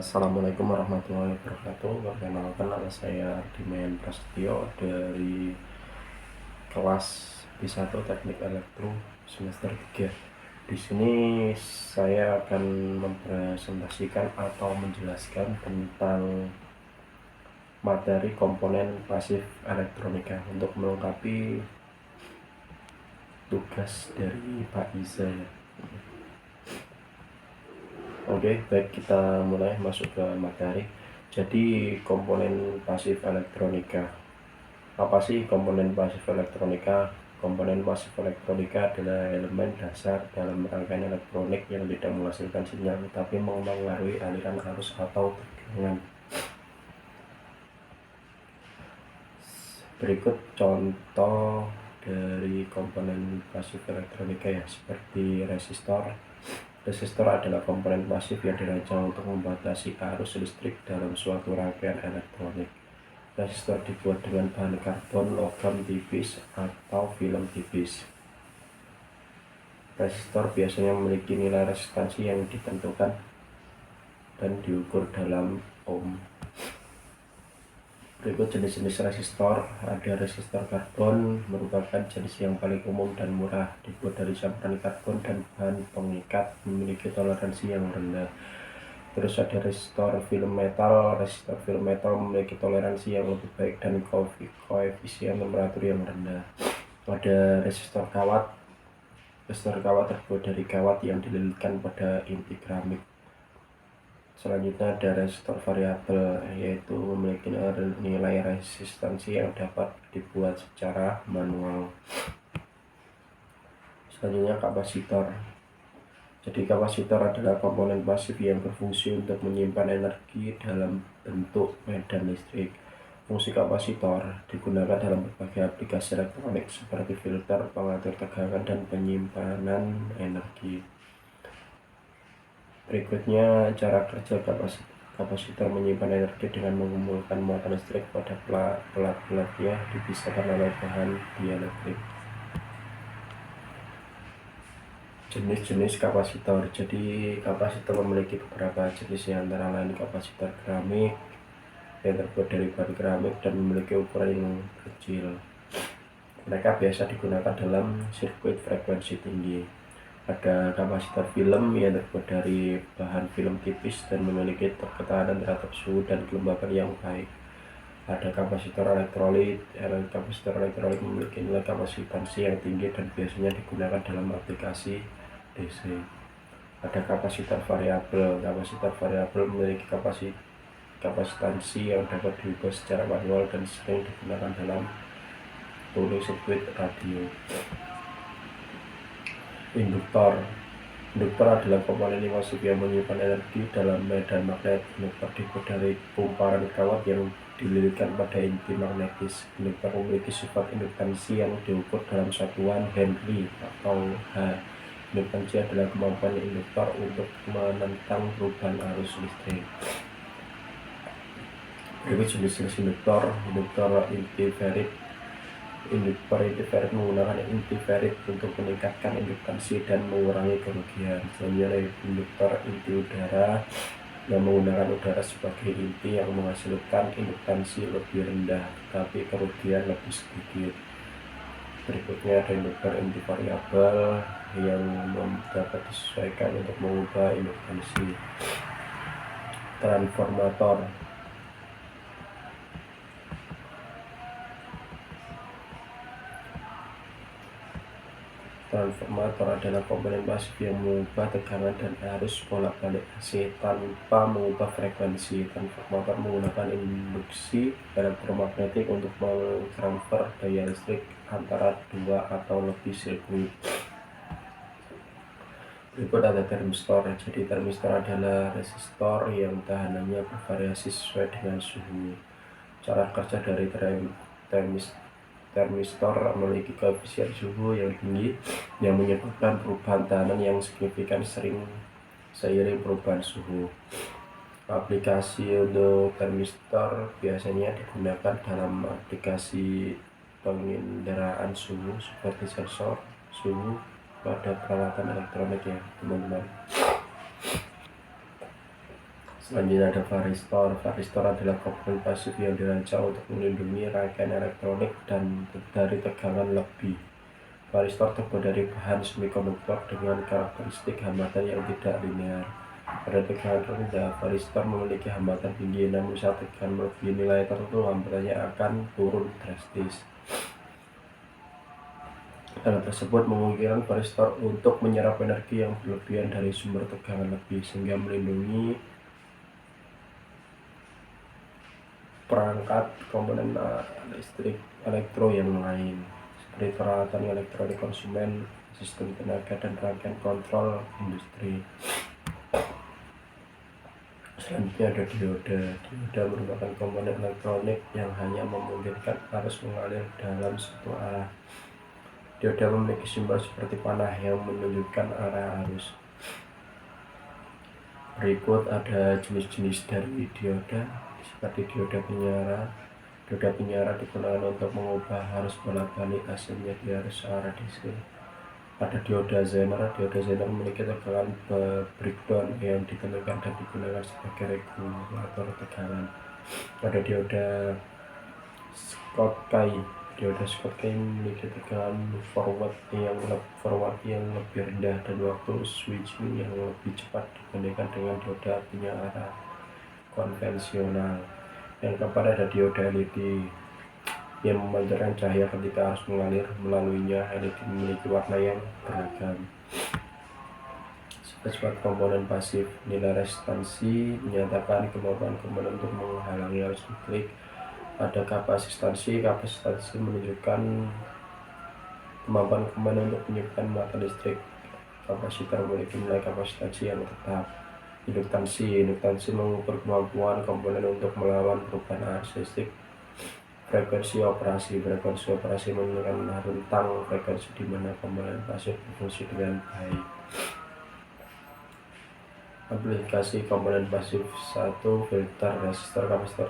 Assalamualaikum warahmatullahi wabarakatuh. Perkenalkan, nama saya Ardimayan Prasetyo dari kelas B1 Teknik Elektro semester 3. Di sini saya akan mempresentasikan atau menjelaskan tentang materi komponen pasif elektronika untuk melengkapi tugas dari Pak Iza. Oke, baik, kita mulai masuk ke materi. Jadi komponen pasif elektronika. Apa sih komponen pasif elektronika? Komponen pasif elektronika adalah elemen dasar dalam rangkaian elektronik yang tidak menghasilkan sinyal tetapi mempengaruhi aliran arus atau tegangan. Berikut contoh dari komponen pasif elektronika ya, seperti resistor. Resistor adalah komponen pasif yang dirancang untuk membatasi arus listrik dalam suatu rangkaian elektronik. Resistor dibuat dengan bahan karbon, logam tipis, atau film tipis. Resistor biasanya memiliki nilai resistansi yang ditentukan dan diukur dalam ohm. Berikut jenis-jenis resistor. Ada resistor karbon, merupakan jenis yang paling umum dan murah, dibuat dari campuran karbon dan bahan pengikat, memiliki toleransi yang rendah. Terus ada resistor film metal. Resistor film metal memiliki toleransi yang lebih baik dan koefisien temperatur yang rendah. Ada resistor kawat. Resistor kawat terbuat dari kawat yang dililitkan pada inti keramik. Selanjutnya ada resistor variabel, yaitu memiliki nilai resistansi yang dapat dibuat secara manual. Selanjutnya kapasitor. Jadi kapasitor adalah komponen pasif yang berfungsi untuk menyimpan energi dalam bentuk medan listrik. Fungsi kapasitor digunakan dalam berbagai aplikasi elektronik seperti filter, pengatur tegangan, dan penyimpanan energi. Berikutnya cara kerja kapasitor. Kapasitor menyimpan energi dengan mengumpulkan muatan listrik pada pelat-pelatnya, dipisahkan oleh bahan dielektrik. Jenis-jenis kapasitor. Jadi kapasitor memiliki beberapa jenis, antara lain kapasitor keramik yang terbuat dari bahan keramik dan memiliki ukuran yang kecil. Mereka biasa digunakan dalam sirkuit frekuensi tinggi. Ada kapasitor film yang terbuat dari bahan film tipis dan memiliki ketahanan terhadap suhu dan kelembapan yang baik. Ada kapasitor elektrolit. Kapasitor elektrolit memiliki nilai kapasitansi yang tinggi dan biasanya digunakan dalam aplikasi DC. Ada kapasitor variabel. Kapasitor variabel memiliki kapasitansi yang dapat diubah secara manual dan sering digunakan dalam sirkuit radio. Induktor. Induktor adalah komponen pasif yang menyimpan energi dalam medan magnet. Induktor dibuat dari kumparan kawat yang dililitkan pada inti magnetis. Induktor memiliki sifat induktansi yang diukur dalam satuan Henry atau H. Induktansi adalah kemampuan induktor untuk menentang perubahan arus listrik. Berikut jenis-jenis induktor. Induktor inti ferrit. Induktor inti ferrit menggunakan inti ferrit untuk meningkatkan induktansi dan mengurangi kerugian. Selanjutnya induktor inti udara yang menggunakan udara sebagai inti yang menghasilkan induktansi lebih rendah tetapi kerugian lebih sedikit. Berikutnya ada induktor inti variabel yang dapat disesuaikan untuk mengubah induktansi. Transformator. Transformator adalah komponen pasif yang mengubah tegangan dan arus bolak-balik AC tanpa mengubah frekuensi. Transformator menggunakan induksi elektromagnetik untuk mentransfer daya listrik antara dua atau lebih sirkuit. Berikut ada termistor. Jadi termistor adalah resistor yang tahanannya bervariasi sesuai dengan suhu. Cara kerja dari termistor memiliki koefisien suhu yang tinggi yang menyebabkan perubahan tahanan yang signifikan seiring perubahan suhu. Aplikasi untuk termistor biasanya digunakan dalam aplikasi penginderaan suhu seperti sensor suhu pada peralatan elektronik ya teman-teman. Selanjutnya ada varistor. Varistor adalah komponen pasif yang dirancang untuk melindungi rangkaian elektronik dan dari tegangan lebih. Varistor terbuat dari bahan semikonduktor dengan karakteristik hambatan yang tidak linear. Pada tegangan rendah, varistor memiliki hambatan tinggi, namun saat tegangan melebihi nilai tertentu, hambatannya akan turun drastis. Hal tersebut memungkinkan varistor untuk menyerap energi yang berlebihan dari sumber tegangan lebih, sehingga melindungi perangkat komponen listrik elektro yang lain, seperti peralatan elektronik konsumen, sistem tenaga, dan rangkaian kontrol industri. Selanjutnya ada dioda. Dioda merupakan komponen elektronik yang hanya memungkinkan arus mengalir dalam satu arah. Dioda memiliki simbol seperti panah yang menunjukkan arah arus. Berikut ada jenis-jenis dari dioda, seperti dioda penyara. Dioda penyara digunakan untuk mengubah arus bolak-balik hasilnya di arus arah DC. Ada dioda Zener. Dioda Zener memiliki tegangan breakdown yang ditentukan dan digunakan sebagai regulator tegangan. Ada dioda Schottky. Dioda Schottky memiliki tegangan forward yang lebih rendah dan waktu switching yang lebih cepat dibandingkan dengan dioda penyara konvensional. Yang keempat ada dioda LED yang memancarkan cahaya ketika arus mengalir melaluinya. LED memiliki warna yang beragam. Sebagai komponen pasif, nilai resistansi menyatakan kemampuan komponen untuk menghalangi arus listrik. Ada kapasitansi. Kapasitansi menunjukkan kemampuan komponen untuk menyebabkan muatan listrik. Kapasitor memiliki nilai kapasitansi yang tetap. Induktansi mengukur kemampuan komponen untuk melawan perubahan arus listrik. Frekuensi operasi menunjukkan rentang frekuensi di mana komponen pasif berfungsi dengan baik. Aplikasi komponen pasif 1. Filter resistor. Kapasitor